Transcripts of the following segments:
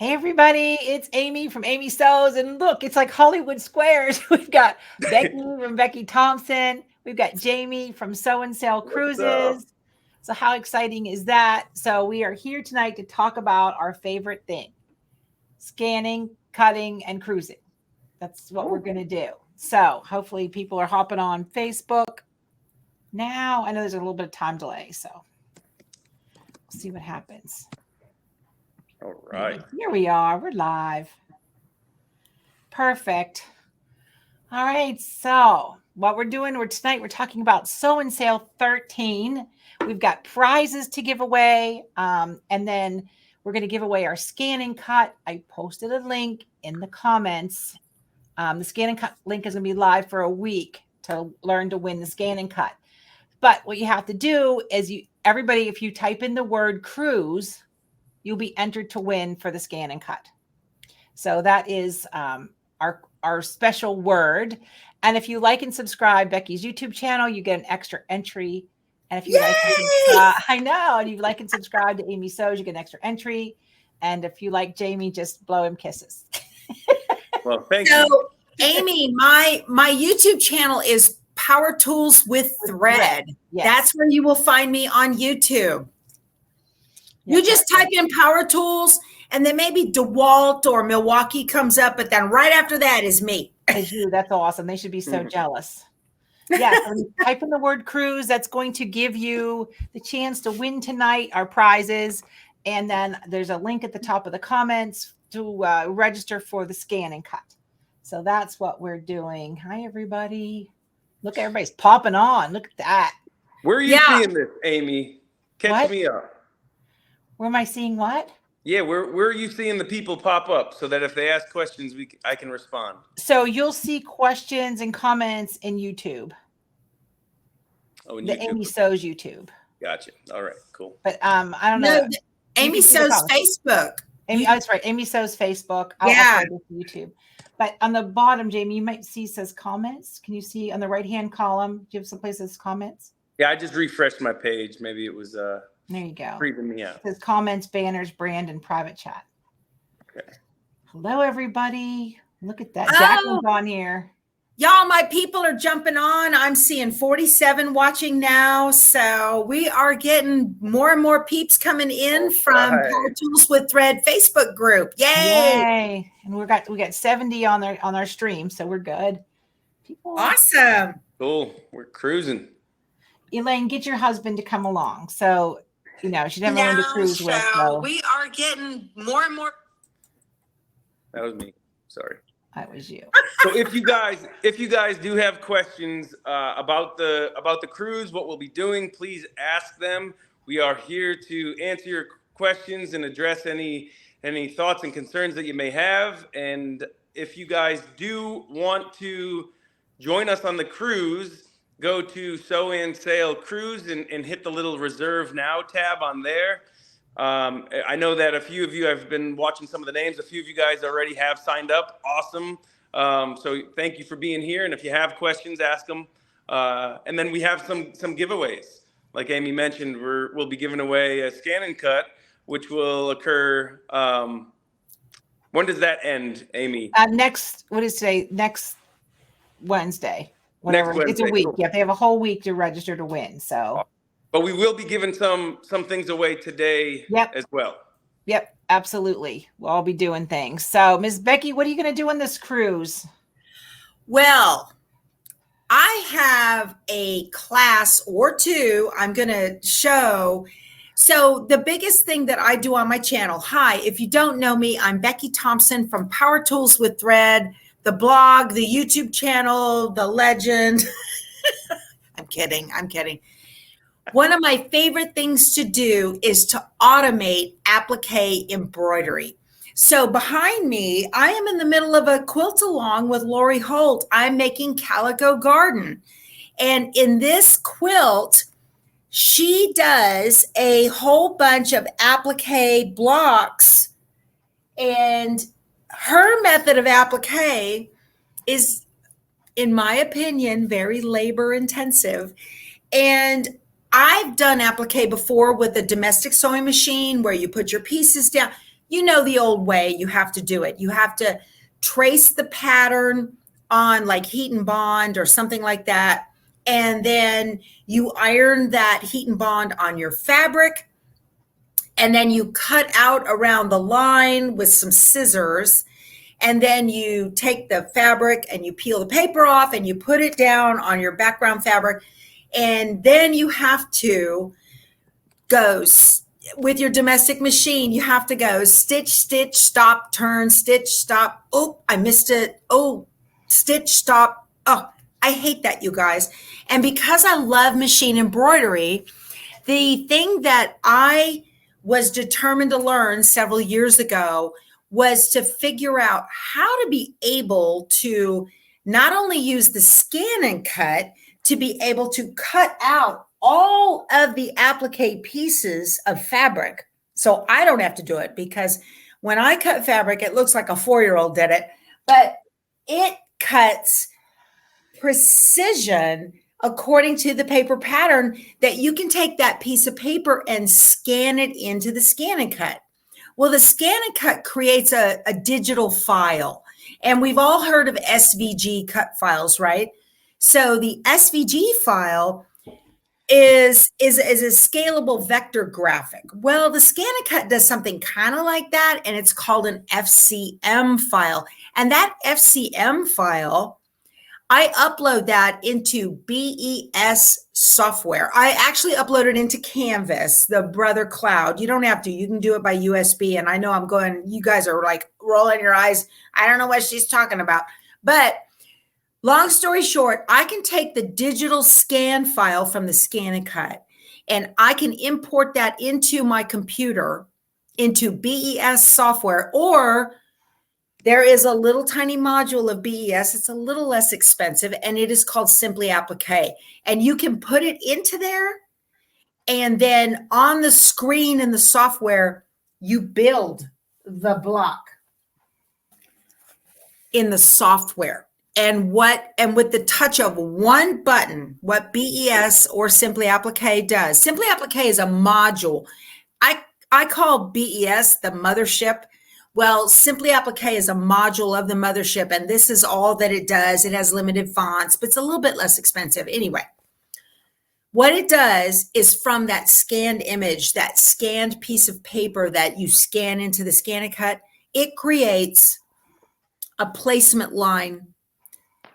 Hey everybody, it's Amy from AmySews, and look, it's like Hollywood Squares. We've got Becky from Becky Thompson. We've got Jamie from Sew and Sail Cruises. So how exciting is that? So we are here tonight to talk about our favorite thing, scanning, cutting, and cruising. That's what we're going to do. So hopefully people are hopping on Facebook now. I know there's a little bit of time delay, so we'll see what happens. All right. Here we are. We're live. Perfect. All right. So what we're doing tonight, we're talking about Sew and Sail 13. We've got prizes to give away. And then we're going to give away our scan and cut. I posted a link in the comments. The scan and cut link is going to be live for a week to learn to win the scan and cut. But what you have to do is everybody, if you type in the word cruise, you'll be entered to win for the scan and cut. So that is our special word. And if you like and subscribe Becky's YouTube channel, you get an extra entry. And if you like and subscribe, I know, and you like and subscribe to AmySews, you get an extra entry. And if you like Jamie, just blow him kisses. Well, thank you. So, Amy, my YouTube channel is PowerTools with Thread. Yes. That's where you will find me on YouTube. You just type in Power Tools, and then maybe DeWalt or Milwaukee comes up, but then right after that is me. That's awesome. They should be so jealous. Yeah, so when you type in the word cruise, that's going to give you the chance to win tonight, our prizes. And then there's a link at the top of the comments to register for the scan and cut. So that's what we're doing. Hi, everybody. Look, everybody's popping on. Look at that. Where are you seeing this, Amy? Catch me up. Where am I seeing what? Yeah, where are you seeing the people pop up so that if they ask questions, I can respond? So you'll see questions and comments in YouTube. Oh, in the YouTube. AmySews YouTube. Gotcha. All right, cool. But I don't know. AmySews Facebook. That's right. AmySews Facebook. I'll upload it to YouTube. But on the bottom, Jamie, you might see says comments. Can you see on the right-hand column? Do you have some places comments? Yeah, I just refreshed my page. Maybe it was there you go. Freezing me out. It says comments, banners, brand, and private chat. Okay. Hello, everybody. Look at that. Jacqueline's on here. Y'all, my people are jumping on. I'm seeing 47 watching now. So we are getting more and more peeps coming in from PowerTools with Thread Facebook group. Yay! And we got 70 on our stream, so we're good. People. Awesome. Cool. We're cruising. Elaine, get your husband to come along. So she'd have anyone to cruise with. So we are getting more and more. That was me. Sorry. That was you. So if you guys do have questions about the cruise, what we'll be doing, please ask them. We are here to answer your questions and address any thoughts and concerns that you may have. And if you guys do want to join us on the cruise, go to Sew and Sail Cruise and hit the little Reserve Now tab on there. I know that a few of you have been watching some of the names. A few of you guys already have signed up. Awesome. So thank you for being here. And if you have questions, ask them. And then we have some giveaways. Like Amy mentioned, we'll be giving away a scan and cut, which will occur. When does that end, Amy? What is today? Next Wednesday. Whatever. Next Wednesday. It's a week. Yeah, they have a whole week to register to win. So. But we will be giving some things away today as well. Yep, absolutely. We'll all be doing things. So, Ms. Becky, what are you going to do on this cruise? Well, I have a class or two I'm going to show. So the biggest thing that I do on my channel, hi, if you don't know me, I'm Becky Thompson from PowerTools with Thread, the blog, the YouTube channel, the legend. I'm kidding. One of my favorite things to do is to automate applique embroidery. So behind me, I am in the middle of a quilt along with Lori Holt. I'm making Calico Garden. And in this quilt, she does a whole bunch of applique blocks. And her method of applique is, in my opinion, very labor intensive. And I've done applique before with a domestic sewing machine where you put your pieces down. you know the old way you have to do it. You have to trace the pattern on like heat and bond or something like that. And then you iron that heat and bond on your fabric. And then you cut out around the line with some scissors. And then you take the fabric and you peel the paper off and you put it down on your background fabric. And then you have to go with your domestic machine. You have to go stitch, stitch, stop, turn, stitch, stop. Oh, I missed it. Oh, stitch, stop. Oh, I hate that, you guys. And because I love machine embroidery, the thing that I was determined to learn several years ago was to figure out how to be able to not only use the scan and cut, to be able to cut out all of the applique pieces of fabric. So I don't have to do it, because when I cut fabric, it looks like a 4-year-old did it, but it cuts precision according to the paper pattern that you can take that piece of paper and scan it into the scan and cut. Well, the scan and cut creates a digital file, and we've all heard of SVG cut files, right? So the SVG file is a scalable vector graphic. Well, the scan and cut does something kind of like that, and it's called an FCM file. And that FCM file, I upload that into BES software. I actually upload it into Canvas, the brother cloud. You don't have to. You can do it by USB. And I know I'm going, you guys are like rolling your eyes. I don't know what she's talking about. But long story short, I can take the digital scan file from the scan and cut, and I can import that into my computer, into BES software, or there is a little tiny module of BES. It's a little less expensive, and it is called Simply Applique. And you can put it into there, and then on the screen in the software, you build the block in the software. And with the touch of one button, what BES or Simply Applique does. Simply Applique is a module. I call BES the mothership. Well, Simply Applique is a module of the mothership, and this is all that it does. It has limited fonts, but it's a little bit less expensive. Anyway, what it does is from that scanned image, that scanned piece of paper that you scan into the scan and cut, it creates a placement line,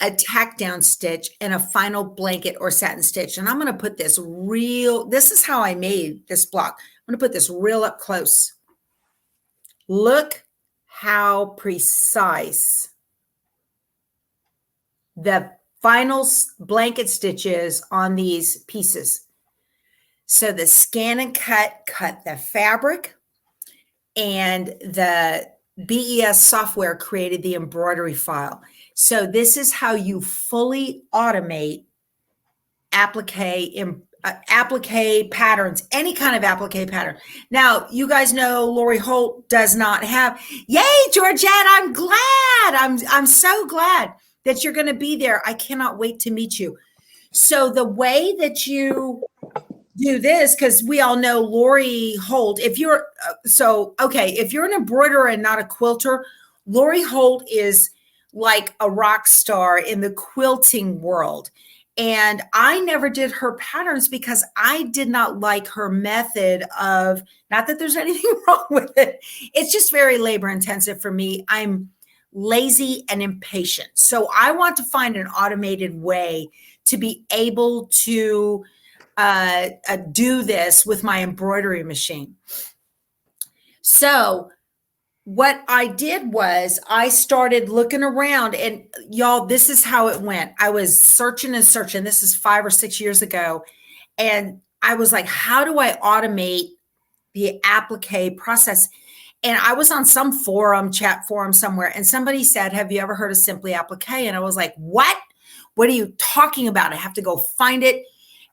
a tack down stitch, and a final blanket or satin stitch. And I'm going to put this this is how I made this block. I'm going to put this real up close. Look how precise the final blanket stitch is on these pieces. So the scan and cut the fabric, and the BES software created the embroidery file. So this is how you fully automate applique patterns, any kind of applique pattern. Now, you guys know Lori Holt does not have. Yay, Georgette! I'm glad. I'm so glad that you're going to be there. I cannot wait to meet you. So the way that you do this, because we all know Lori Holt. If you're if you're an embroiderer and not a quilter, Lori Holt is like a rock star in the quilting world. And I never did her patterns because I did not like her method of, not that there's anything wrong with it. It's just very labor intensive for me. I'm lazy and impatient. So I want to find an automated way to be able to do this with my embroidery machine. So what I did was I started looking around, and y'all, this is how it went. I was searching and searching. This is 5 or 6 years ago. And I was like, how do I automate the applique process? And I was on some chat forum somewhere, and somebody said, have you ever heard of Simply Applique? And I was like, what? What are you talking about? I have to go find it.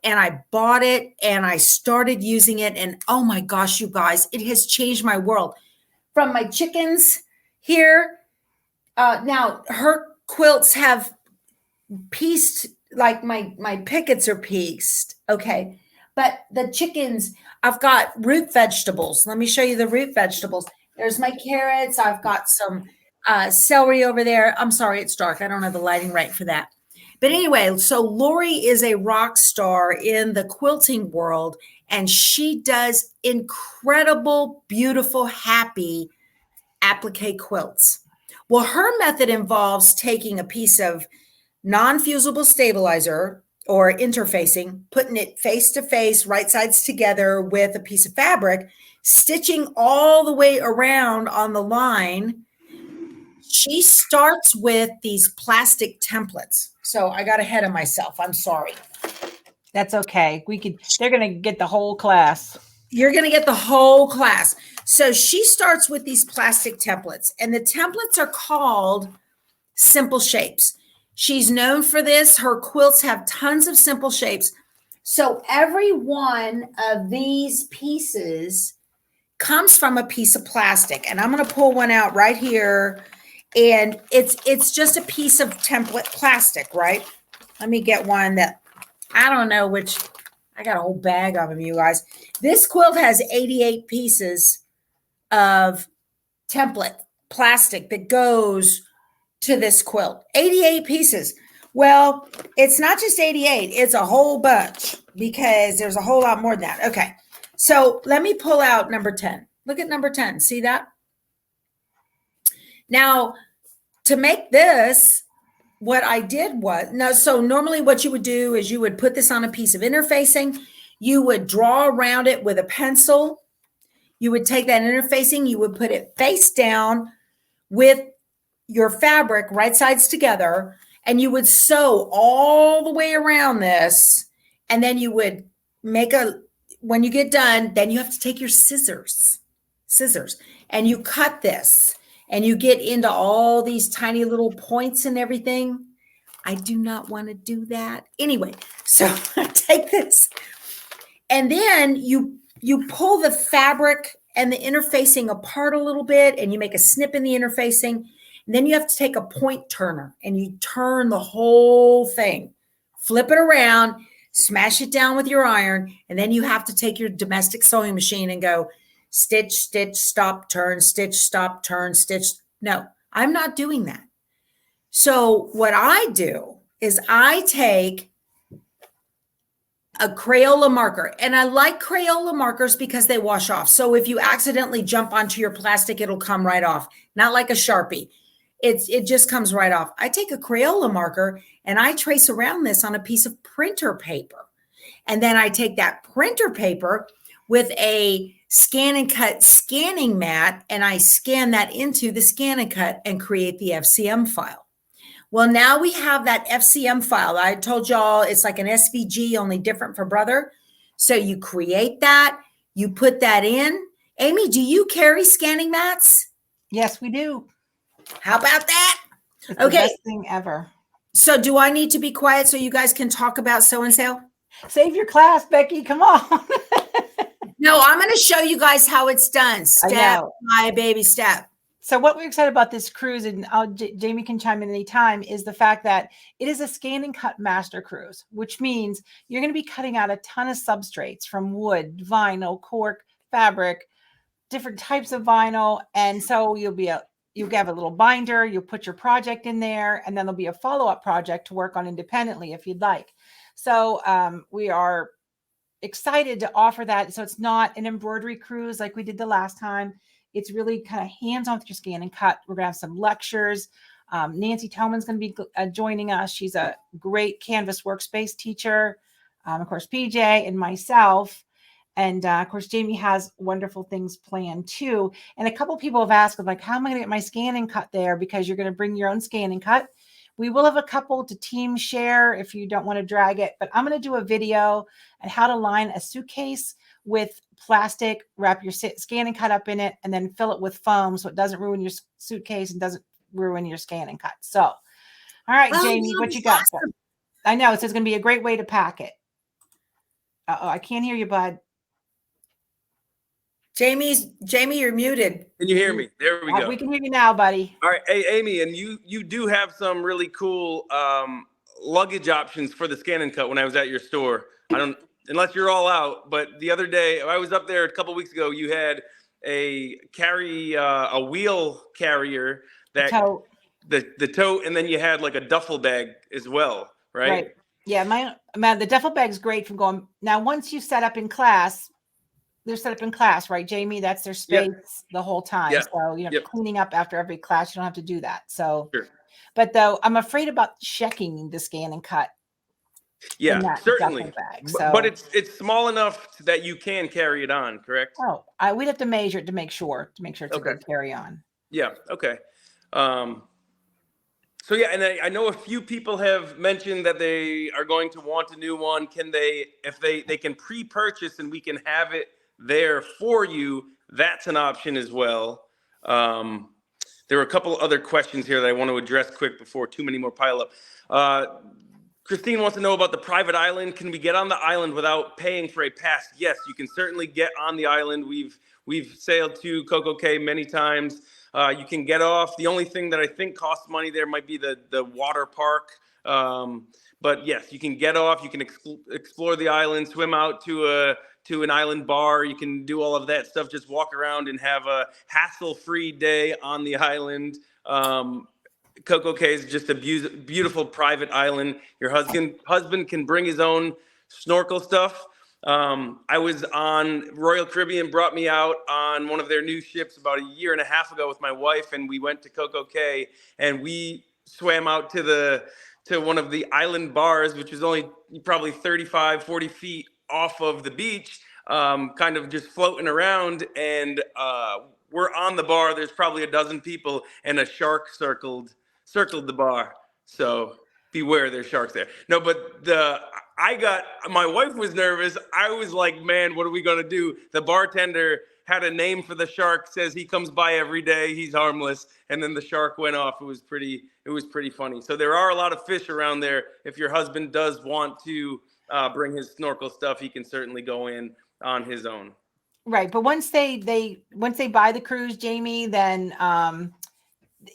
And I bought it and I started using it. And oh my gosh, you guys, it has changed my world. From my chickens here. Now her quilts have pieced, like my pickets are pieced. Okay. But the chickens, I've got root vegetables. Let me show you the root vegetables. There's my carrots. I've got some celery over there. I'm sorry, it's dark. I don't have the lighting right for that. But anyway, so Lori is a rock star in the quilting world, and she does incredible, beautiful, happy applique quilts. Well, her method involves taking a piece of non-fusible stabilizer or interfacing, putting it face to face, right sides together with a piece of fabric, stitching all the way around on the line. She starts with these plastic templates. So I got ahead of myself. I'm sorry. That's okay. They're going to get the whole class. You're going to get the whole class. So she starts with these plastic templates, and the templates are called simple shapes. She's known for this. Her quilts have tons of simple shapes. So every one of these pieces comes from a piece of plastic. And I'm going to pull one out right here. And it's just a piece of template plastic, right? Let me get one that I don't know which. I got a whole bag of them, you guys. This quilt has 88 pieces of template plastic that goes to this quilt. 88 pieces. Well, it's not just 88. It's a whole bunch because there's a whole lot more than that. Okay. So let me pull out number 10. Look at number 10. See that? Now, to make this, what I did was, so normally what you would do is you would put this on a piece of interfacing. You would draw around it with a pencil. You would take that interfacing, you would put it face down with your fabric, right sides together, and you would sew all the way around this. And then you would when you get done, then you have to take your scissors, and you cut this, and you get into all these tiny little points and everything. I do not want to do that. Anyway, so I take this, and then you pull the fabric and the interfacing apart a little bit, and you make a snip in the interfacing. And then you have to take a point turner and you turn the whole thing, flip it around, smash it down with your iron. And then you have to take your domestic sewing machine and go stitch, stitch, stop, turn, stitch, stop, turn, stitch. No, I'm not doing that. So what I do is I take a Crayola marker, and I like Crayola markers because they wash off. So if you accidentally jump onto your plastic, it'll come right off. Not like a Sharpie. It just comes right off. I take a Crayola marker and I trace around this on a piece of printer paper. And then I take that printer paper with a scan and cut scanning mat, and I scan that into the scan and cut and create the FCM file. Well, now we have that FCM file. I told y'all it's like an SVG, only different for brother. So you create that, you put that in. Amy, do you carry scanning mats? Yes, we do. How about that? It's the best thing ever. So do I need to be quiet so you guys can talk about sew and sale? Save your class, Becky. Come on. No, I'm going to show you guys how it's done, step by baby step. So what we're excited about this cruise, and Jamie can chime in anytime, is the fact that it is a scan and cut master cruise, which means you're going to be cutting out a ton of substrates from wood, vinyl, cork, fabric, different types of vinyl. And so you'll have a little binder, you'll put your project in there, and then there'll be a follow-up project to work on independently if you'd like. So we are excited to offer that. So it's not an embroidery cruise like we did the last time. It's really kind of hands-on with your scan and cut. We're going to have some lectures. Nancy Tillman's going to be joining us. She's a great Canvas workspace teacher. Of course, PJ and myself. And of course, Jamie has wonderful things planned too. And a couple people have asked, like, how am I going to get my scan and cut there? Because you're going to bring your own scan and cut. We will have a couple to team share if you don't want to drag it. But I'm going to do a video on how to line a suitcase with plastic, wrap your scan and cut up in it, and then fill it with foam so it doesn't ruin your suitcase and doesn't ruin your scan and cut. So, all right, Jamie, what you got? Awesome. I know, so it's going to be a great way to pack it. Uh-oh, I can't hear you, bud. Jamie, you're muted. Can you hear me? There we go. We can hear you now, buddy. All right. Hey, Amy, and you do have some really cool luggage options for the scan and cut when I was at your store. I don't, unless you're all out, but the other day I was up there a couple weeks ago, you had a wheel carrier that Tote. the tote, and then you had like a duffel bag as well, right? Right. Yeah, the duffel bag's great for going. Now, once you set up in class, they're set up in class, right, Jamie? That's their space the whole time. Yeah. So, cleaning up after every class, you don't have to do that. So, Sure. But though I'm afraid about checking the scan and cut. Yeah, in that certainly. duffel bag. So, But it's small enough that you can carry it on, correct? oh, we'd have to measure it to make sure it's a Okay. good carry on. Yeah. Okay. So yeah, and I know a few people have mentioned that they are going to want a new one. Can they, if they can pre-purchase and we can have it there for you, that's an option as well. There are a couple other questions here that I want to address quick before too many more pile up. Christine wants to know about the private island. Can we get on the island without paying for a pass? Yes, you can certainly get on the island. We've sailed to Coco Cay many times. You can get off. The only thing that I think costs money there might be the water park. But yes, you can get off. You can explore the island, swim out to an island bar. You can do all of that stuff. Just walk around and have a hassle-free day on the island. Coco Cay is just a beautiful private island. Your husband can bring his own snorkel stuff. I was on Royal Caribbean, brought me out on one of their new ships about a year and a half ago with my wife, and we went to Coco Cay and we swam out to one of the island bars, which was only probably 35, 40 feet off of the beach, kind of just floating around. And we're on the bar. There's probably a dozen people, and a shark circled the bar. So beware, there's sharks there. No, but my wife was nervous. I was like, man, what are we going to do? The bartender had a name for the shark, says he comes by every day. He's harmless. And then the shark went off. It was pretty funny. So there are a lot of fish around there. If your husband does want to bring his snorkel stuff, he can certainly go in on his own. Right. But once they buy the cruise, Jamie, then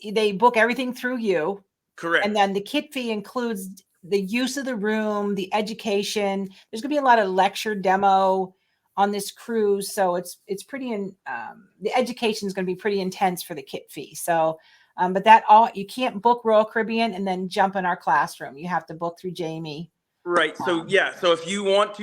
they book everything through you. Correct. And then the kit fee includes the use of the room, the education. There's going to be a lot of lecture demo on this cruise. So it's pretty, the education is going to be pretty intense for the kit fee. So, but you can't book Royal Caribbean and then jump in our classroom. You have to book through Jamie. Right. So so if you want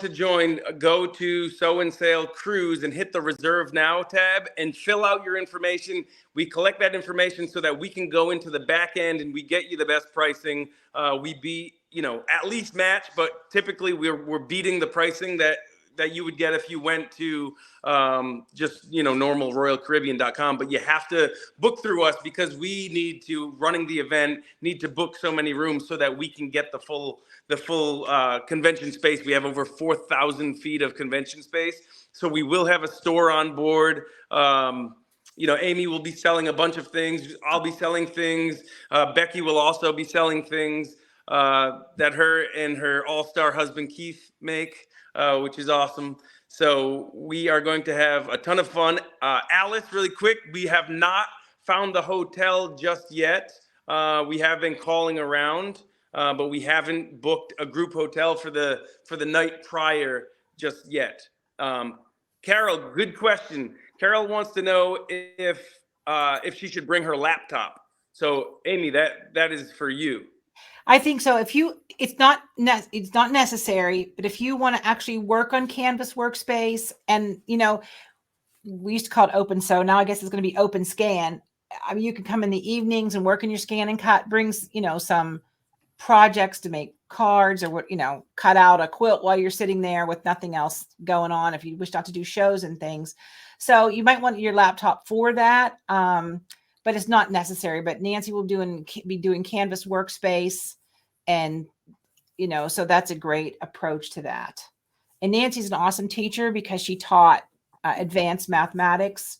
to join, go to So and Sail Cruise and hit the Reserve Now tab and fill out your information. We collect that information so that we can go into the back end and we get you the best pricing. We beat, at least match, but typically we're beating the pricing that you would get if you went to just normal RoyalCaribbean.com. But you have to book through us because we running the event, need to book so many rooms so that we can get the full convention space. We have over 4,000 feet of convention space. So we will have a store on board. Amy will be selling a bunch of things. I'll be selling things. Becky will also be selling things that her and her all-star husband Keith make, which is awesome. So we are going to have a ton of fun. Alice, really quick, we have not found the hotel just yet. We have been calling around, but we haven't booked a group hotel for the night prior just yet. Carol, good question. Carol wants to know if she should bring her laptop. So Amy, that is for you. I think so. It's not necessary, but if you want to actually work on Canvas Workspace, and we used to call it Open, so now I guess it's going to be Open Scan. I mean, you can come in the evenings and work on your scan and cut. Brings some projects to make cards, or cut out a quilt while you're sitting there with nothing else going on. If you wish not to do shows and things, so you might want your laptop for that. But it's not necessary. But Nancy will be doing Canvas Workspace, and so that's a great approach to that. And Nancy's an awesome teacher because she taught advanced mathematics,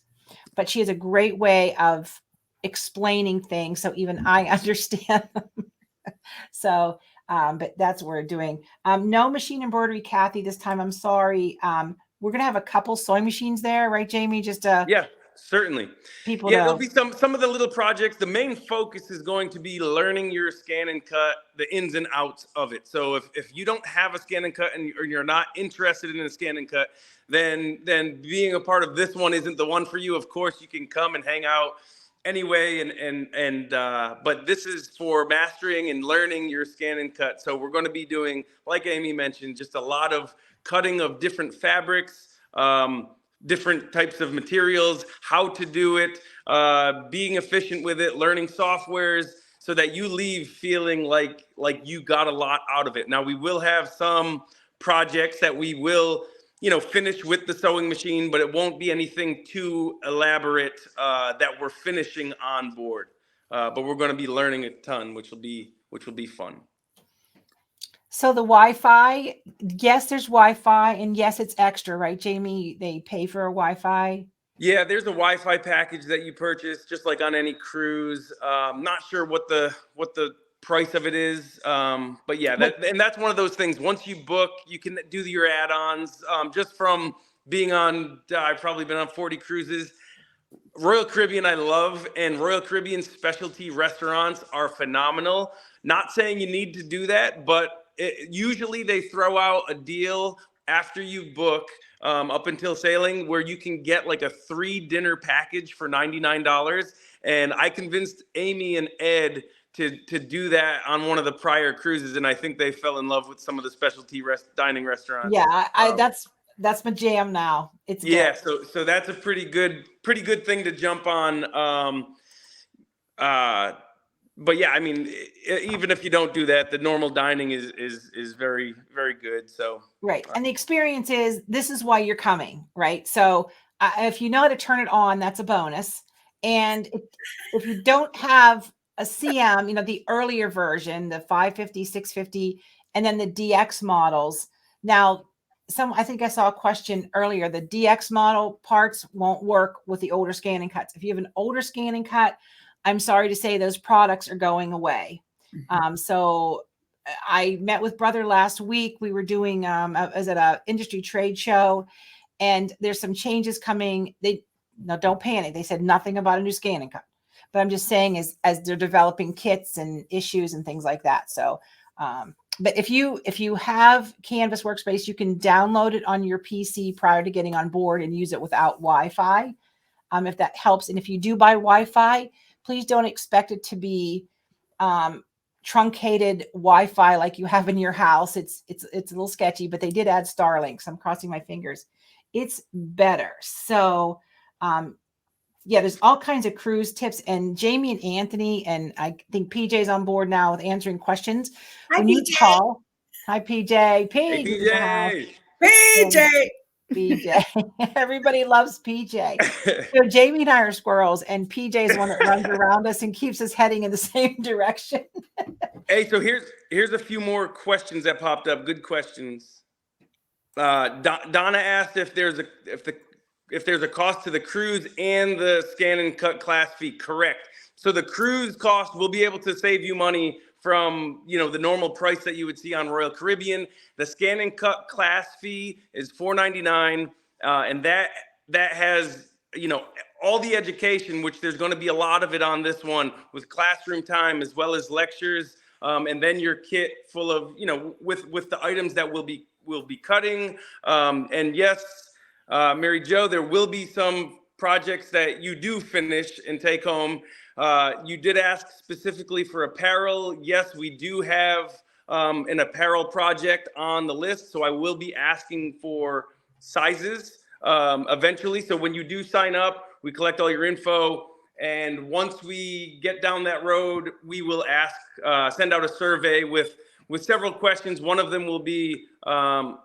but she has a great way of explaining things so even I understand them. So, but that's what we're doing. No machine embroidery, Kathy, this time. I'm sorry. We're gonna have a couple sewing machines there, right, Jamie? Just yeah. certainly. people Yeah, there'll to. be some of the little projects. The main focus is going to be learning your scan and cut, the ins and outs of it. So if you don't have a scan and cut or you're not interested in a scan and cut, then being a part of this one isn't the one for you. Of course, you can come and hang out anyway, but this is for mastering and learning your scan and cut. So we're going to be doing, like Amy mentioned, just a lot of cutting of different fabrics, different types of materials, how to do it, being efficient with it, learning softwares, so that you leave feeling like you got a lot out of it. Now, we will have some projects that we will, finish with the sewing machine, but it won't be anything too elaborate that we're finishing on board. But we're going to be learning a ton, which will be fun. So the Wi-Fi, yes, there's Wi-Fi, and yes, it's extra, right, Jamie? They pay for a Wi-Fi. Yeah, there's a Wi-Fi package that you purchase, just like on any cruise. Not sure what the price of it is, but yeah, that's one of those things. Once you book, you can do your add-ons. Just from being on, I've probably been on 40 cruises. Royal Caribbean I love, and Royal Caribbean specialty restaurants are phenomenal. Not saying you need to do that, but usually they throw out a deal after you book up until sailing where you can get like a 3-dinner package for $99. And I convinced Amy and Ed to do that on one of the prior cruises, and I think they fell in love with some of the specialty dining restaurants. Yeah, that's my jam now. It's yeah, good. so that's a pretty good thing to jump on. But yeah, I mean, even if you don't do that, the normal dining is very, very good. So right, and the experience is, this is why you're coming, right? So if you know how to turn it on, that's a bonus. And if you don't have a CM, the earlier version, the 550, 650, and then the DX models. Now, I think I saw a question earlier. The DX model parts won't work with the older scanning cuts. If you have an older scanning cut, I'm sorry to say those products are going away. So I met with Brother last week. We were doing, as at a industry trade show, and there's some changes coming. Now don't panic. They said nothing about a new scanning cut, but I'm just saying as they're developing kits and issues and things like that. So, but if you have Canvas Workspace, you can download it on your PC prior to getting on board and use it without Wi-Fi, if that helps. And if you do buy Wi-Fi, please don't expect it to be truncated Wi-Fi like you have in your house. It's a little sketchy, but they did add Starlink, so I'm crossing my fingers. It's better. So yeah, there's all kinds of cruise tips, and Jamie and Anthony, and I think PJ's on board now with answering questions. Hi, When you PJ. call, hi PJ, hey, PJ, in the house. PJ. PJ. Everybody loves PJ. So Jamie and I are squirrels, and PJ is the one that runs around us and keeps us heading in the same direction. Hey, so here's a few more questions that popped up. Good questions. Donna asked if there's a cost to the cruise and the scan and cut class fee. Correct. So the cruise cost will be able to save you money from the normal price that you would see on Royal Caribbean. The scan and cut class fee is $4.99, and that has all the education, which there's going to be a lot of it on this one, with classroom time as well as lectures, and then your kit full of with the items that we'll be cutting. And yes, Mary Jo, there will be some projects that you do finish and take home. You did ask specifically for apparel. Yes, we do have an apparel project on the list, so I will be asking for sizes eventually. So when you do sign up, we collect all your info, and once we get down that road, we will send out a survey with several questions. One of them will be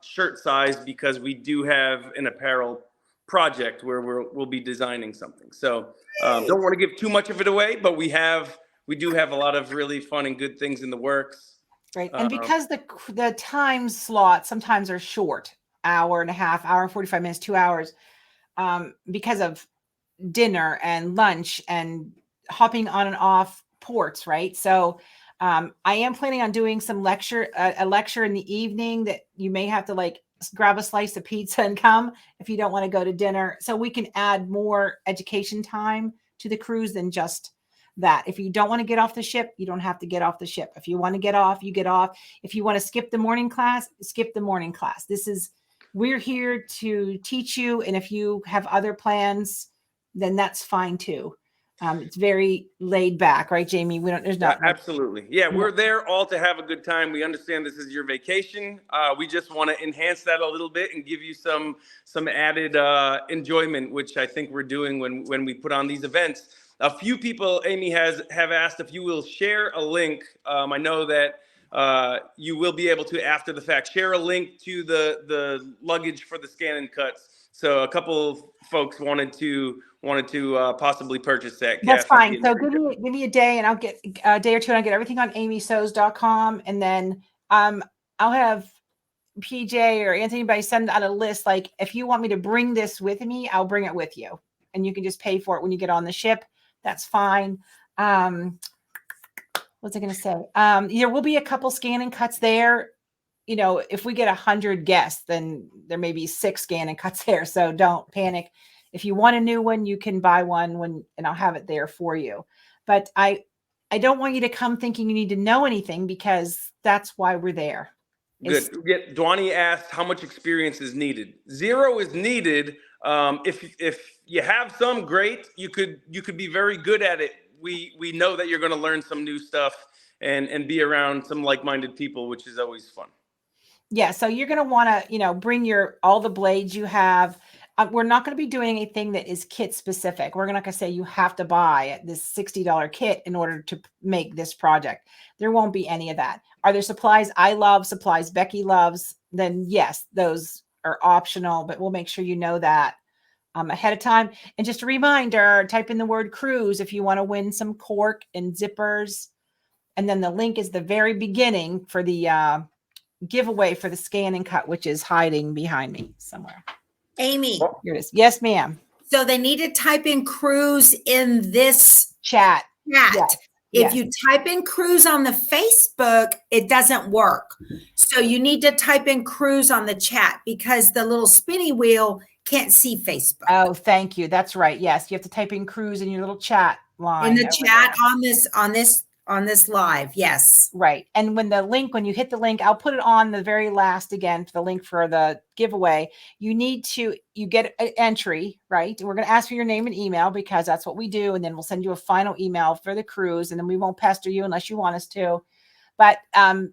shirt size, because we do have an apparel project where we'll be designing something. So don't want to give too much of it away, but we do have a lot of really fun and good things in the works. Right. And because the time slots sometimes are short, hour and a half, hour and 45 minutes, 2 hours, because of dinner and lunch and hopping on and off ports, right? So I am planning on doing some a lecture in the evening that you may have to grab a slice of pizza and come if you don't want to go to dinner. So we can add more education time to the cruise than just that. If you don't want to get off the ship, you don't have to get off the ship. If you want to get off, you get off. If you want to skip the morning class, skip the morning class. We're here to teach you. And if you have other plans, then that's fine too. It's very laid back, right, Jamie? There's not absolutely. Yeah, we're there all to have a good time. We understand this is your vacation. We just want to enhance that a little bit and give you some added enjoyment, which I think we're doing when we put on these events. A few people, Amy, have asked if you will share a link. I know that you will be able to, after the fact, share a link to the luggage for the scan and cuts. So a couple folks wanted to possibly purchase that. That's fine. So give me a day, and I'll get a day or two, and I'll get everything on AmySews.com, and then I'll have PJ or anybody send out a list. Like, if you want me to bring this with me, I'll bring it with you, and you can just pay for it when you get on the ship. That's fine. What's I going to say? There will be a couple scan and cuts there. You know, if we get 100 guests, then there may be 6 scan and cuts there. So don't panic. If you want a new one, you can buy one and I'll have it there for you. But I don't want you to come thinking you need to know anything, because that's why we're there. Good. Dwani asked how much experience is needed. 0 is needed. If you have some, great. You could be very good at it. We know that you're going to learn some new stuff and be around some like-minded people, which is always fun. Yeah. So you're going to want to, bring all the blades you have. We're not going to be doing anything that is kit specific. We're not going to say you have to buy this $60 kit in order to make this project. There won't be any of that. Are there supplies I love, supplies Becky loves? Then yes, those are optional, but we'll make sure you know that ahead of time. And just a reminder, type in the word cruise if you want to win some cork and zippers. And then the link is the very beginning for the giveaway for the scan and cut, which is hiding behind me somewhere. Amy. Here it is. Yes, ma'am. So they need to type in cruise in this chat. Yes. If you type in cruise on the Facebook, it doesn't work. So you need to type in cruise on the chat, because the little spinny wheel can't see Facebook. Oh, thank you. That's right. Yes. You have to type in cruise in your little chat line. In the chat on this live. Yes. Right. And when you hit the link, I'll put it on the very last again, for the link for the giveaway. You get an entry, right? And we're going to ask for your name and email, because that's what we do. And then we'll send you a final email for the cruise, and then we won't pester you unless you want us to. But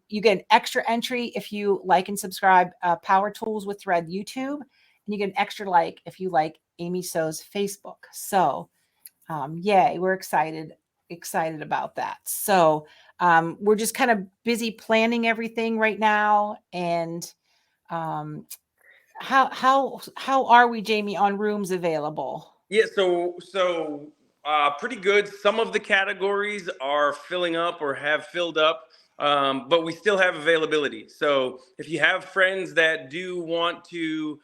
you get an extra entry if you like and subscribe PowerTools with Thread YouTube, and you get an extra like if you like AmySews Facebook. So yay, we're excited about that. So we're just kind of busy planning everything right now. And how are we, Jamie, on rooms available? Yeah, so pretty good. Some of the categories are filling up or have filled up, but we still have availability. So if you have friends that do want to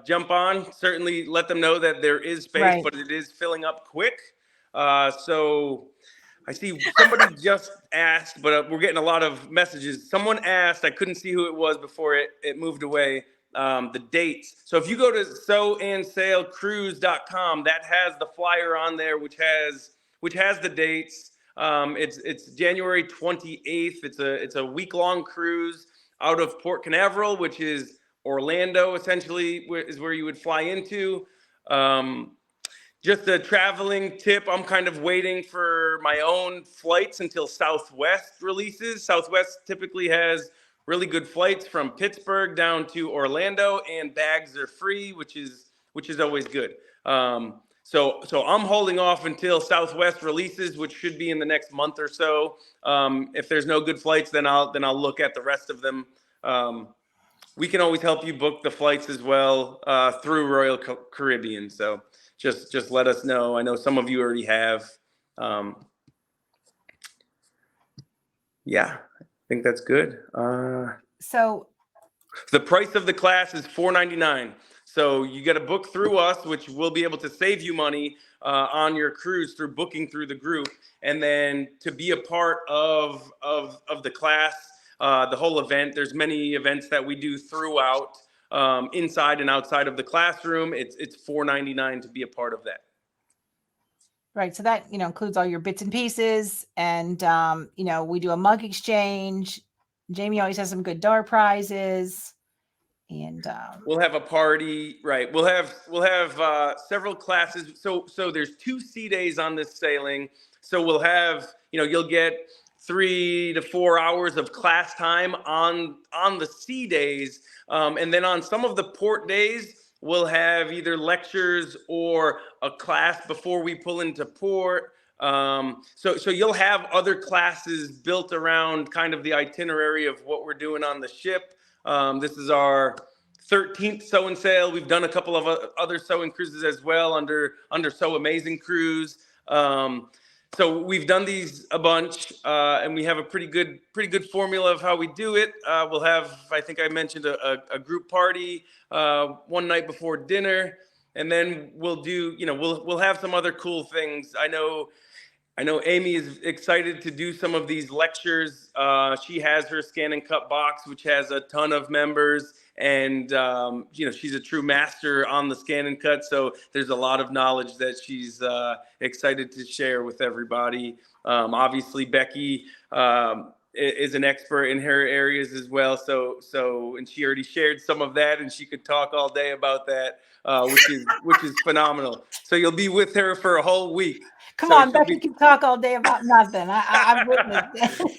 jump on, certainly let them know that there is space, right, but it is filling up quick. So I see somebody just asked, but we're getting a lot of messages. Someone asked, I couldn't see who it was before it moved away, the dates. So if you go to sewandsailcruise.com, that has the flyer on there, which has the dates. It's January 28th. It's a week-long cruise out of Port Canaveral, which is Orlando, essentially, is where you would fly into. Just a traveling tip, I'm kind of waiting for my own flights until Southwest releases. Southwest typically has really good flights from Pittsburgh down to Orlando, and bags are free, which is always good. So I'm holding off until Southwest releases, which should be in the next month or so. If there's no good flights, then I'll look at the rest of them. We can always help you book the flights as well through Royal Caribbean. So just let us know. I know some of you already have. Yeah, I think that's good. So the price of the class is $499. So you got to book through us, which will be able to save you money on your cruise through booking through the group. And then to be a part of the class, the whole event, there's many events that we do throughout. inside and outside of the classroom. It's $4.99 to be a part of that. Right. So that, includes all your bits and pieces. And, we do a mug exchange. Jamie always has some good door prizes. And we'll have a party, right? We'll have several classes. So there's 2 C days on this sailing. So we'll have, you'll get 3 to 4 hours of class time on the C days. And then on some of the port days, we'll have either lectures or a class before we pull into port. So you'll have other classes built around kind of the itinerary of what we're doing on the ship. This is our 13th sew and sail. We've done a couple of other sewing cruises as well under So Amazing Cruise. So we've done these a bunch, and we have a pretty good formula of how we do it. We'll have, I think I mentioned, a group party one night before dinner, and then we'll do, we'll have some other cool things. I know Amy is excited to do some of these lectures. She has her Scan and Cut box, which has a ton of members, and she's a true master on the Scan and Cut. So there's a lot of knowledge that she's excited to share with everybody. Obviously, Becky is an expert in her areas as well. So and she already shared some of that, and she could talk all day about that, which is phenomenal. So you'll be with her for a whole week. Come on, Becky can talk all day about nothing. I've witnessed it.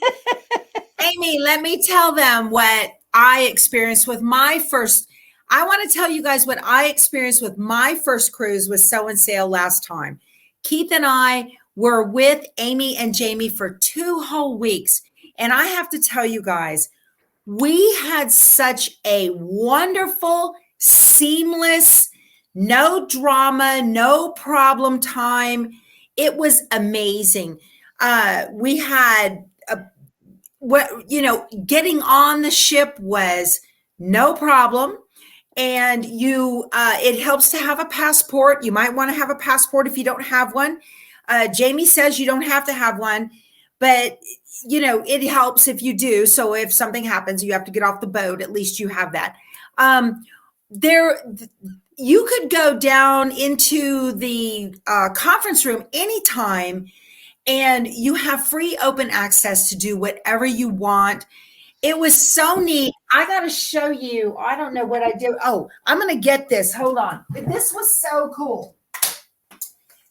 Amy, let me tell them what I experienced with my first. I want to tell you guys what I experienced with my first cruise with Sew and Sail last time. Keith and I were with Amy and Jamie for 2 whole weeks. And I have to tell you guys, we had such a wonderful, seamless, no drama, no problem time. It was amazing. We had, getting on the ship was no problem. And it helps to have a passport. You might want to have a passport if you don't have one. Jamie says you don't have to have one, but it helps if you do. So if something happens, you have to get off the boat, at least you have that. You could go down into the conference room anytime, and you have free open access to do whatever you want. It was so neat. I got to show you. I don't know what I did. Oh, I'm going to get this. Hold on. This was so cool.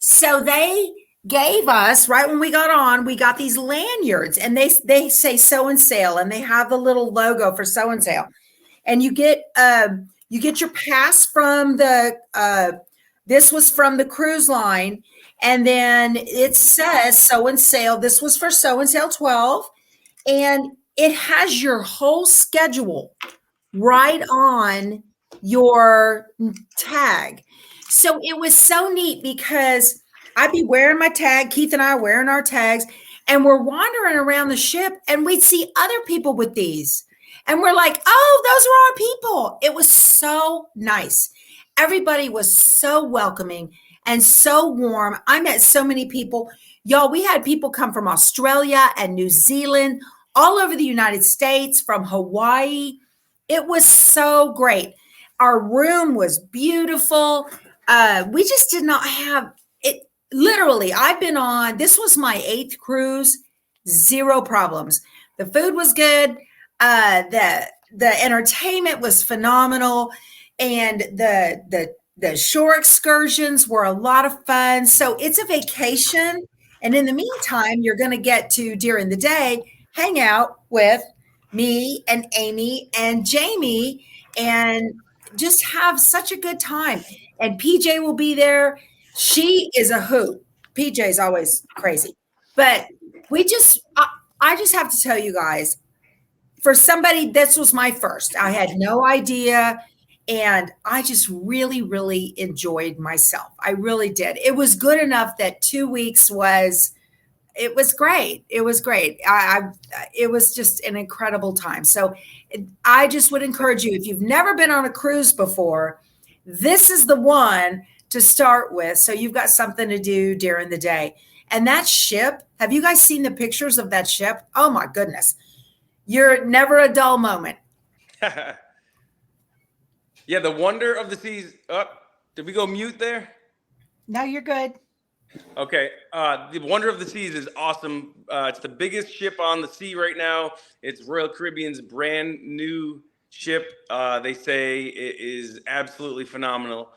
So they gave us, right when we got on, we got these lanyards, and they say Sew and Sail, and they have the little logo for Sew and Sail. And you get your pass from this was from the cruise line. And then it says Sew and Sail. This was for Sew and Sail 12. And it has your whole schedule right on your tag. So it was so neat because I'd be wearing my tag. Keith and I are wearing our tags, and we're wandering around the ship, and we'd see other people with these. And we're like, oh, those are our people. It was so nice. Everybody was so welcoming and so warm. I met so many people. Y'all, we had people come from Australia and New Zealand, all over the United States, from Hawaii. It was so great. Our room was beautiful. We just did not have it. Literally, this was my 8th cruise, 0 problems. The food was good. The entertainment was phenomenal. And the shore excursions were a lot of fun. So it's a vacation. And in the meantime, you're going to get to, during the day, hang out with me and Amy and Jamie and just have such a good time. And PJ will be there. She is a hoot. PJ is always crazy. But I just have to tell you guys, for somebody, this was my first. I had no idea. And I just really, really enjoyed myself. I really did. It was good enough that 2 weeks it was great. It was great. It was just an incredible time. So I just would encourage you, if you've never been on a cruise before, this is the one to start with. So you've got something to do during the day. And that ship, have you guys seen the pictures of that ship? Oh my goodness. You're never a dull moment. Yeah, the wonder of the seas. Did we go mute there? No, you're good. Okay. The Wonder of the Seas is awesome. It's the biggest ship on the sea right now. It's Royal Caribbean's brand new ship. They say it is absolutely phenomenal.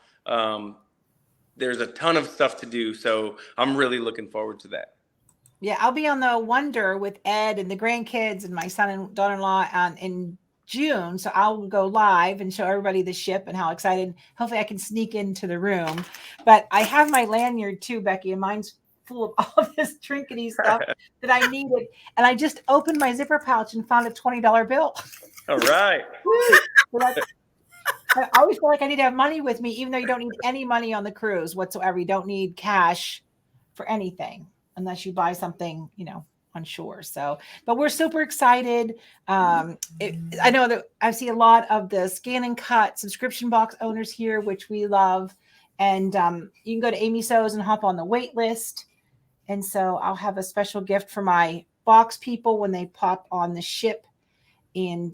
There's a ton of stuff to do, so I'm really looking forward to that. Yeah, I'll be on the Wonder with Ed and the grandkids and my son and daughter-in-law in June. So I'll go live and show everybody the ship and how excited. Hopefully I can sneak into the room. But I have my lanyard too, Becky, and mine's full of all this trinkety stuff that I needed. And I just opened my zipper pouch and found a $20 bill. All right. I always feel like I need to have money with me, even though you don't need any money on the cruise whatsoever. You don't need cash for anything unless you buy something, on shore. So, but we're super excited. I know that I see a lot of the Scan and Cut subscription box owners here, which we love. And you can go to AmySews and hop on the wait list. And so I'll have a special gift for my box people when they pop on the ship. And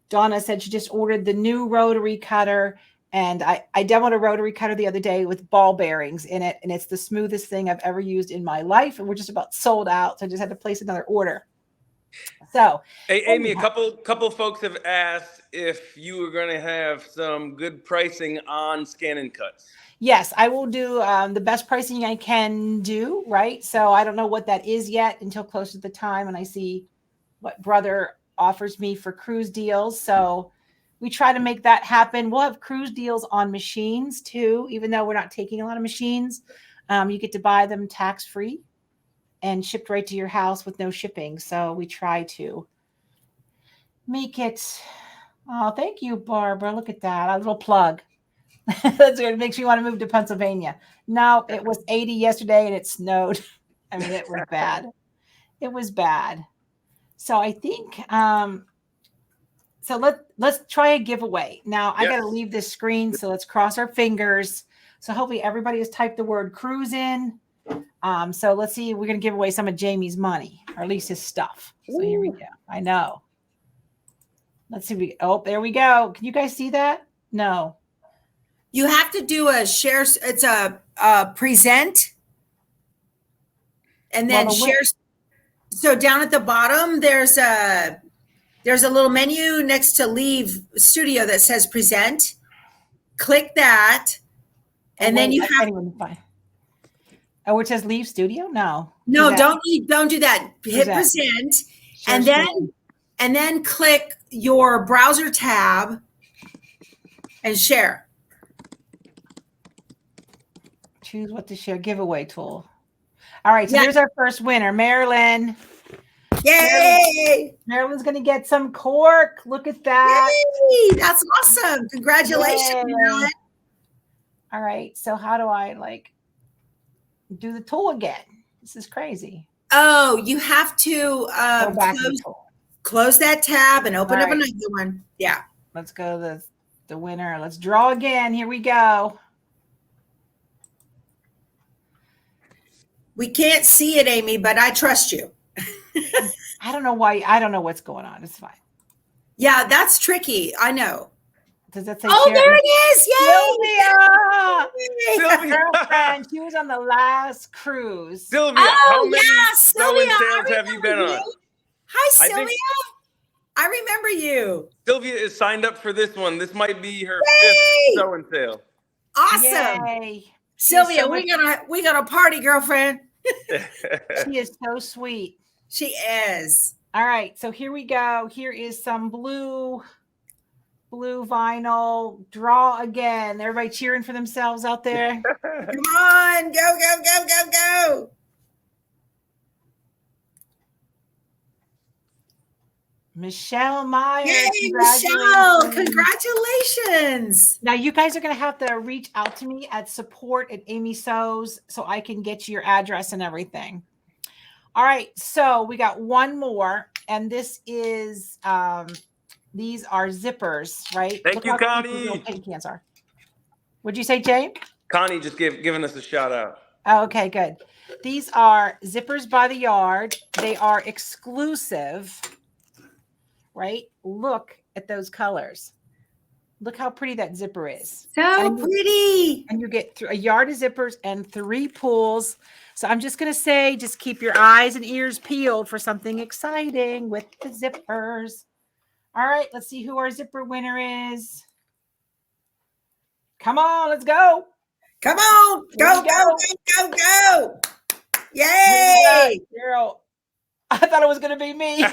Donna said she just ordered the new rotary cutter. And I demoed a rotary cutter the other day with ball bearings in it. And it's the smoothest thing I've ever used in my life. And we're just about sold out. So I just had to place another order. So, hey, Amy, a couple folks have asked if you were going to have some good pricing on Scan and Cuts. Yes, I will do the best pricing I can do, right? So I don't know what that is yet until close to the time. And I see what Brother offers me for cruise deals. So we try to make that happen. We'll have cruise deals on machines too, even though we're not taking a lot of machines. You get to buy them tax-free and shipped right to your house with no shipping. So we try to make it. Oh, thank you, Barbara. Look at that. A little plug. That's what makes me want to move to Pennsylvania. No, it was 80 yesterday and it snowed. I mean, it was bad. It was bad. So I think so let's try a giveaway. Now I got to leave this screen, so let's cross our fingers. So hopefully everybody has typed the word cruise in. So let's see, we're going to give away some of Jamie's money, or at least his stuff. So here we go. I know. Let's see. There we go. Can you guys see that? No. You have to do a share. It's a present, and then share. So down at the bottom, there's a little menu next to Leave Studio that says present. Click that, and then you have. Oh, it says Leave Studio? No. Don't do that. Hit present, and then click your browser tab and share. Choose what to share. Giveaway tool. All right. So here's our first winner, Marilyn. Yay! Marilyn's going to get some cork. Look at that. Yay! That's awesome. Congratulations, Marilyn. All right. So how do I do the tool again? This is crazy. Oh, you have to close that tab and open up another one. Yeah. Let's go to the winner. Let's draw again. Here we go. We can't see it, Amy, but I trust you. I don't know why. I don't know what's going on. It's fine. Yeah, that's tricky. I know. Does that say? Oh, there it is! Yay! Sylvia, girlfriend. She was on the last cruise. Sylvia, how many Snow and Sails have you been on? Hi, Sylvia. I remember you. Sylvia is signed up for this one. This might be her 5th Snow and Sail. Awesome. Yay. Sylvia, we got a party, girlfriend. She is so sweet. She is. All right, so here we go. Here is some blue vinyl. Draw again. Everybody cheering for themselves out there. Come on, go, go, go, go, go. Michelle Myers. Yay, Michelle. Congratulations. Now, you guys are going to have to reach out to me at support@AmySews so I can get you your address and everything. All right. So we got one more. And this is, these are zippers, right? Thank you, Connie. Cans are. What'd you say, Jay? Connie just giving us a shout out. Oh, okay, good. These are zippers by the yard. They are exclusive. Right? Look at those colors. Look how pretty that zipper is. So pretty. And you get a yard of zippers and 3 pulls. So I'm just going to say, just keep your eyes and ears peeled for something exciting with the zippers. All right, let's see who our zipper winner is. Come on, let's go. Come on. Go. Yay. Girl, I thought it was going to be me.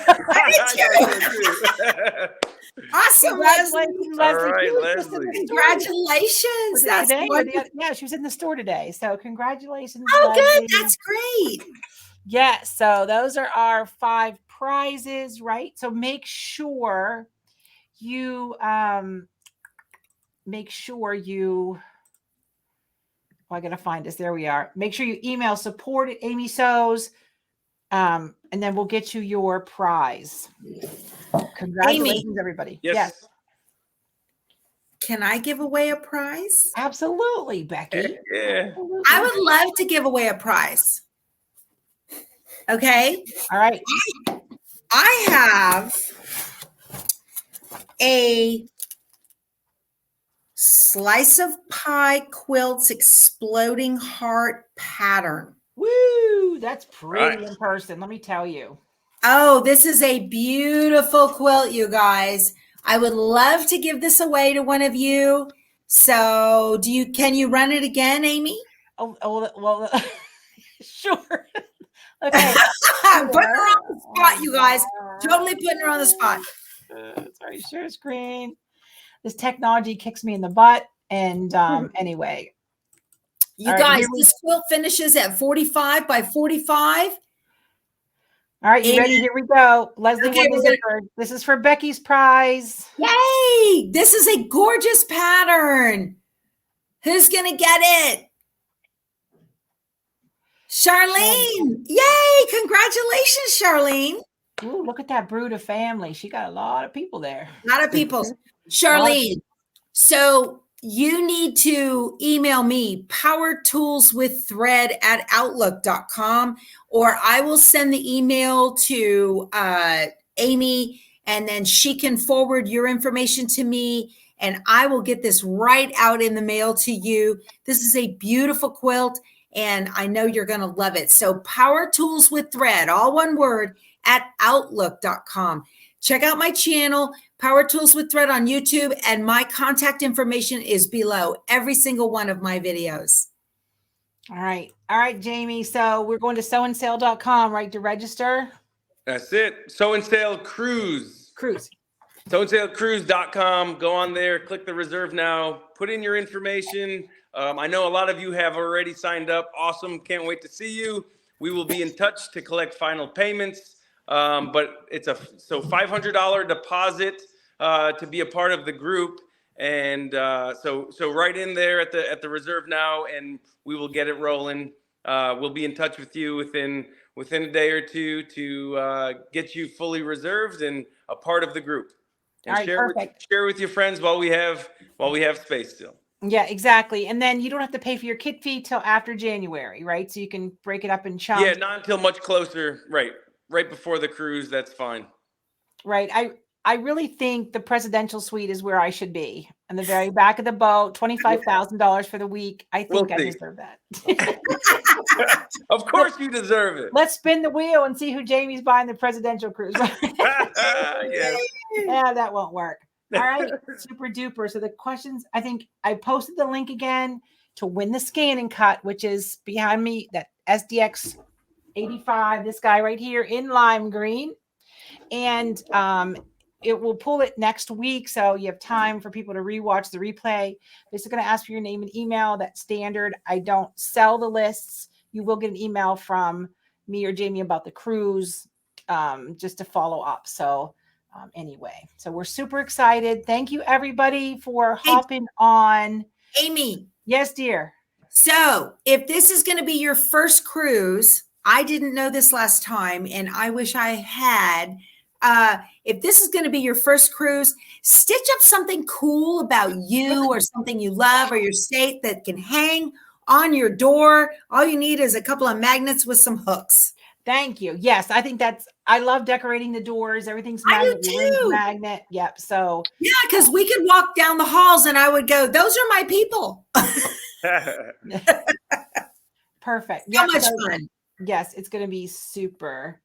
Awesome, Leslie. All right, Leslie. Congratulations. That's wonderful. Yeah, she was in the store today. So congratulations. Oh, Leslie. good. That's great. Yeah, so those are our 5 prizes, right? So make sure you oh, I gotta find us. There we are. Make sure you email support@AmySews, and then we'll get you your prize. Congratulations, Amy. everybody. Yes. Can I give away a prize? Absolutely, Becky. Yeah. Absolutely. I would love to give away a prize. Okay. All right. I have a slice of pie quilts exploding heart pattern. Woo! That's pretty Right. in person. Let me tell you. Oh, this is a beautiful quilt, you guys. I would love to give this away to one of you. So can you run it again, Amy? Oh well, sure. Okay. Putting her on the spot, you guys. Totally putting her on the spot. Sorry, share screen. This technology kicks me in the butt. And anyway. You All guys, right, this quilt finishes at 45 by 45. All right, you ready? Here we go. Leslie, Okay, this is for Becky's prize. Yay! This is a gorgeous pattern. Who's going to get it? Charlene. Yay! Congratulations, Charlene. Ooh, look at that brood of family. She got a lot of people there. A lot of people. Charlene, so you need to email me powertoolswiththread@outlook.com, or I will send the email to Amy, and then she can forward your information to me, and I will get this right out in the mail to you. This is a beautiful quilt, and I know you're going to love it. So powertoolswiththread, all one word, @outlook.com. Check out my channel, Power Tools with Thread on YouTube, and my contact information is below every single one of my videos. All right, Jamie. So we're going to sewandsale.com, right, to register? That's it. Sew and Sale Cruise. SewandSaleCruise.com. Go on there, click the reserve now, put in your information. I know a lot of you have already signed up. Awesome. Can't wait to see you. We will be in touch to collect final payments. But it's so $500 deposit to be a part of the group, and so right in there at the reserve now, and we will get it rolling. We'll be in touch with you within a day or two to get you fully reserved and a part of the group. And All right, share with your friends while we have space still. Yeah, exactly. And then you don't have to pay for your kit fee till after January, right? So you can break it up in chunks. Yeah, not until much closer. Right before the cruise, that's fine. Right. I really think the presidential suite is where I should be. In the very back of the boat, $25,000 for the week. I think I deserve that. Of course you deserve it. Let's spin the wheel and see who Jamie's buying the presidential cruise. Yes. Yeah, that won't work. All right. Super duper. So the questions, I think I posted the link again to win the scan and cut, which is behind me, that DX85, this guy right here in lime green. And it will pull it next week. So you have time for people to rewatch the replay. This is going to ask for your name and email. That's standard. I don't sell the lists. You will get an email from me or Jamie about the cruise just to follow up. So anyway, so we're super excited. Thank you, everybody, for hopping on. Amy. Yes, dear. So if this is going to be your first cruise, I didn't know this last time, and I wish I had. If this is going to be your first cruise, stitch up something cool about you or something you love or your state that can hang on your door. All you need is a couple of magnets with some hooks. Thank you. Yes, I think that's I love decorating the doors. Everything's I do magnet. Your room's too. magnet. Yep. So Yeah, because we could walk down the halls and I would go, those are my people. perfect. So Yep. much So, fun. yes, it's going to be super.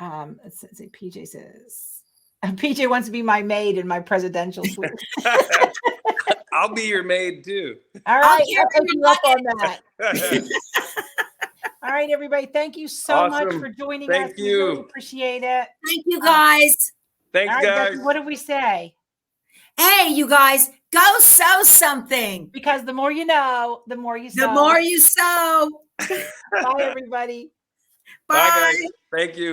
Let's see. PJ says PJ wants to be my maid in my presidential suite. I'll be your maid too. All right, carry I'll take your you up on that. Awesome. All right, everybody. Thank you so much for joining us. Thank We really you. appreciate it. Thank you, guys. Thanks, All right, guys. Becky, what did we say? Hey, you guys, go sow something. Because the more you know, the more you sow. The more you sow. Bye, everybody. Bye. Bye, guys. Thank you.